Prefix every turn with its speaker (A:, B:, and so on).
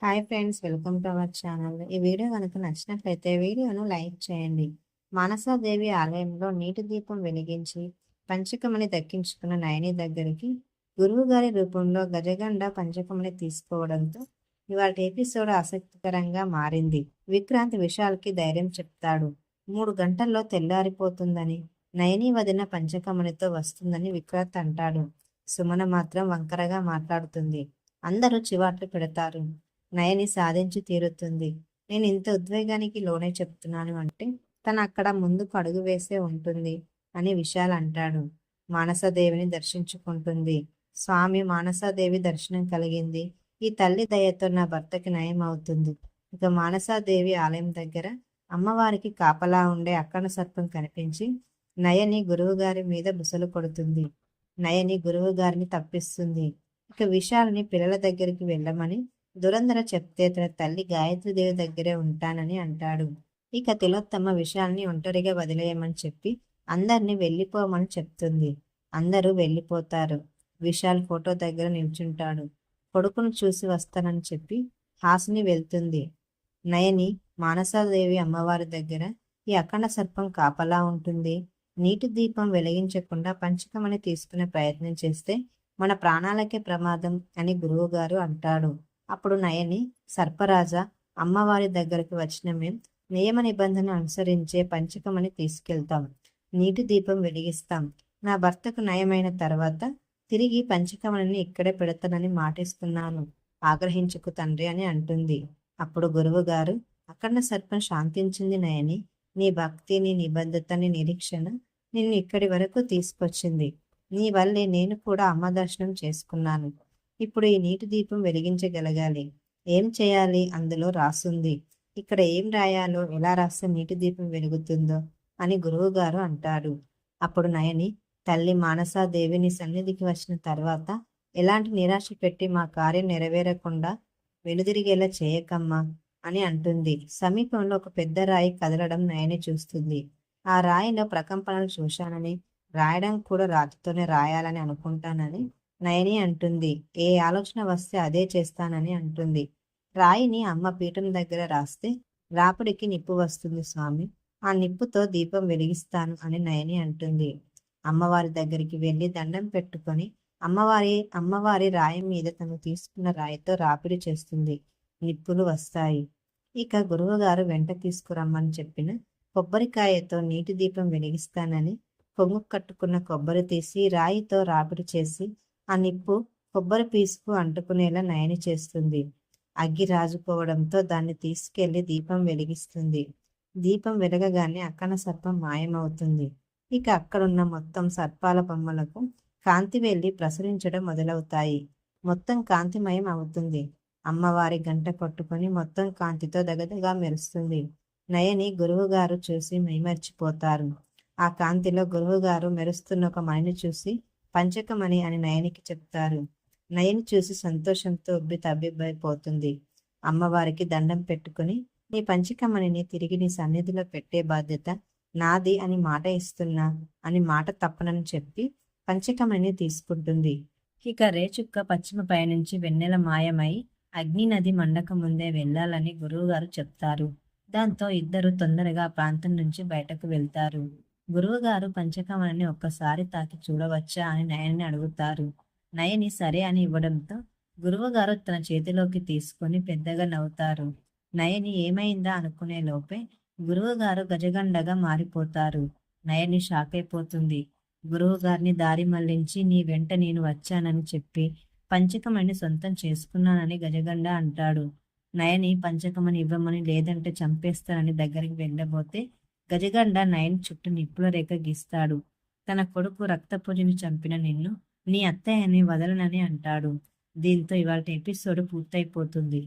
A: Hi friends, welcome to our channel. ఈ video కనుక నచ్చినట్లయితే వీడియోను లైక్ చేయండి. మానసాదేవి ఆలయంలో నీటి దీపం వెలిగించి పంచకమని దక్కించుకున్న నయని దగ్గరికి గురువుగారి రూపంలో గజగండ పంచకమని తీసుకోవడంతో ఇవాళ ఎపిసోడ్ ఆసక్తికరంగా మారింది. విక్రాంత్ విశాల్కి ధైర్యం చెప్తాడు. 3 గంటల్లో తెల్లారిపోతుందని, నయని వదిన పంచకమనితో వస్తుందని విక్రాంత్ అంటాడు. సుమన మాత్రం వంకరగా మాట్లాడుతుంది. అందరూ చివాట్లు పెడతారు. నయని సాధించి తీరుతుంది. నేను ఇంత ఉద్వేగానికి లోనే చెప్తున్నాను అంటే తను అక్కడ ముందుకు అడుగు వేసే ఉంటుంది అని విశాల్ అంటాడు. మానసాదేవిని దర్శించుకుంటుంది. స్వామి, మానసాదేవి దర్శనం కలిగింది. ఈ తల్లి దయతో నా భర్తకి నయం అవుతుంది. ఇక మానసాదేవి ఆలయం దగ్గర అమ్మవారికి కాపలా ఉండే అక్కన సర్పం కనిపించి నయని గురువుగారి మీద బుసలు కొడుతుంది. నయని గురువు గారిని తప్పిస్తుంది. ఇక విశాల్ని పిల్లల దగ్గరికి వెళ్ళమని దురంధర చెప్తే తన తల్లి గాయత్రీదేవి దగ్గరే ఉంటానని అంటాడు. ఇక తిలోత్తమ విశాల్ని ఒంటరిగా వదిలేయమని చెప్పి అందరినీ వెళ్ళిపోమని చెప్తుంది. అందరూ వెళ్ళిపోతారు. విశాల్ ఫోటో దగ్గర నిల్చుంటాడు. కొడుకును చూసి వస్తానని చెప్పి హాసిని వెళ్తుంది. నయని మానసాదేవి అమ్మవారి దగ్గర ఈ అఖండ సర్పం కాపలా ఉంటుంది. నీటి దీపం వెలిగించకుండా పంచకమని తీసుకునే ప్రయత్నం చేస్తే మన ప్రాణాలకే ప్రమాదం అని గురువుగారు అంటాడు. అప్పుడు నయని, సర్పరాజా, అమ్మవారి దగ్గరకు వచ్చిన మేం నియమ నిబంధన అనుసరించే పంచకమని తీసుకెళ్తాం. నీటి దీపం వెలిగిస్తాం. నా భర్తకు నయమైన తర్వాత తిరిగి పంచకమని ఇక్కడే పెడతానని మాటిస్తున్నాను. ఆగ్రహించుకు తండ్రి అని అంటుంది. అప్పుడు గురువు గారు, అఖండ సర్పం శాంతించింది నయని. నీ భక్తి, నీ నిబద్ధత, నీ నిరీక్షణ నిన్ను ఇక్కడి వరకు తీసుకొచ్చింది. నీ వల్లే నేను కూడా అమ్మ దర్శనం చేసుకున్నాను. ఇప్పుడు ఈ నీటి దీపం వెలిగించగలగాలి. ఏం చేయాలి అందులో రాసుంది. ఇక్కడ ఏం రాయాలో, ఎలా రాస్తే నీటి దీపం వెలుగుతుందో అని గురువుగారు అంటాడు. అప్పుడు నయని, తల్లి మానసాదేవిని సన్నిధికి వచ్చిన తర్వాత ఎలాంటి నిరాశ పెట్టి మా కార్యం నెరవేరకుండా వెనుదిరిగేలా చేయకమ్మా అని అంటుంది. సమీపంలో ఒక పెద్ద రాయి కదలడం నయని చూస్తుంది. ఆ రాయిలో ప్రకంపనలు చూశానని, రాయడం కూడా రాతితోనే రాయాలని అనుకుంటానని నయని అంటుంది. ఏ ఆలోచన వస్తే అదే చేస్తానని అంటుంది. రాయిని అమ్మ పీఠం దగ్గర రాస్తే రాపుడికి నిప్పు వస్తుంది స్వామి. ఆ నిప్పుతో దీపం వెలిగిస్తాను అని నయని అంటుంది. అమ్మవారి దగ్గరికి వెళ్ళి దండం పెట్టుకొని అమ్మవారి రాయి మీద తను తీసుకున్న రాయితో రాపిడి చేస్తుంది. నిప్పులు వస్తాయి. ఇక గురువుగారు వెంట తీసుకురమ్మని చెప్పిన కొబ్బరికాయతో నీటి దీపం వెలిగిస్తానని పొంగు కట్టుకున్న కొబ్బరి తీసి రాయితో రాపిడి చేసి ఆ నిప్పు కొబ్బరి పీసుకు అంటుకునేలా నయని చేస్తుంది. అగ్గి రాజుకోవడంతో దాన్ని తీసుకెళ్లి దీపం వెలిగిస్తుంది. దీపం వెలగగానే అక్కన సర్పం మాయమవుతుంది. ఇక అక్కడున్న మొత్తం సర్పాల బొమ్మలకు కాంతి వెళ్ళి ప్రసరించడం మొదలవుతాయి. మొత్తం కాంతిమయం అవుతుంది. అమ్మవారి గంట కొట్టుకొని మొత్తం కాంతితో దగదగా మెరుస్తుంది. నయని గురువుగారు చూసి మైమర్చిపోతారు. ఆ కాంతిలో గురువుగారు మెరుస్తున్న ఒక మణిని చూసి పంచకమణి అని నయనికి చెప్తారు. నయని చూసి సంతోషంతో ఉబ్బి తబ్బిబ్బైపోతుంది. అమ్మవారికి దండం పెట్టుకుని, నీ పంచకమణిని తిరిగి నీ సన్నిధిలో పెట్టే బాధ్యత నాది అని మాట ఇస్తున్నా అని మాట తప్పనని చెప్పి పంచకమణిని తీసుకుంటుంది. ఇక రేచుక్క పశ్చిమ పైనుంచి వెన్నెల మాయమై అగ్ని నది మండక ముందే వెళ్ళాలని గురువుగారు చెప్తారు. దాంతో ఇద్దరు తొందరగా ఆ ప్రాంతం నుంచి బయటకు వెళ్తారు. గురువుగారు పంచకమణిని ఒక్కసారి తాకి చూడవచ్చా అని నయనిని అడుగుతారు. నయని సరే అని ఇవ్వడంతో గురువుగారు తన చేతిలోకి తీసుకొని పెద్దగా నవ్వుతారు. నయని ఏమైందా అనుకునే లోపే గురువుగారు గజగండగా మారిపోతారు. నయని షాక్ అయిపోతుంది. గురువుగారిని దారి మళ్లించి నీ వెంట నేను వచ్చానని చెప్పి పంచకమణిని సొంతం చేసుకున్నానని గజగండ అంటాడు. నయని పంచకమణి ఇవ్వమని, లేదంటే చంపేస్తానని దగ్గరికి వెళ్ళబోతే గజగండ నయని చుట్టూ నిప్పుల రేఖ గీస్తాడు. తన కొడుకు రక్తపుజిని చంపిన నిన్ను నీ అత్తయ్యని వదలనని అంటాడు. దీంతో ఇవాళ ఎపిసోడ్ పూర్తయిపోతుంది.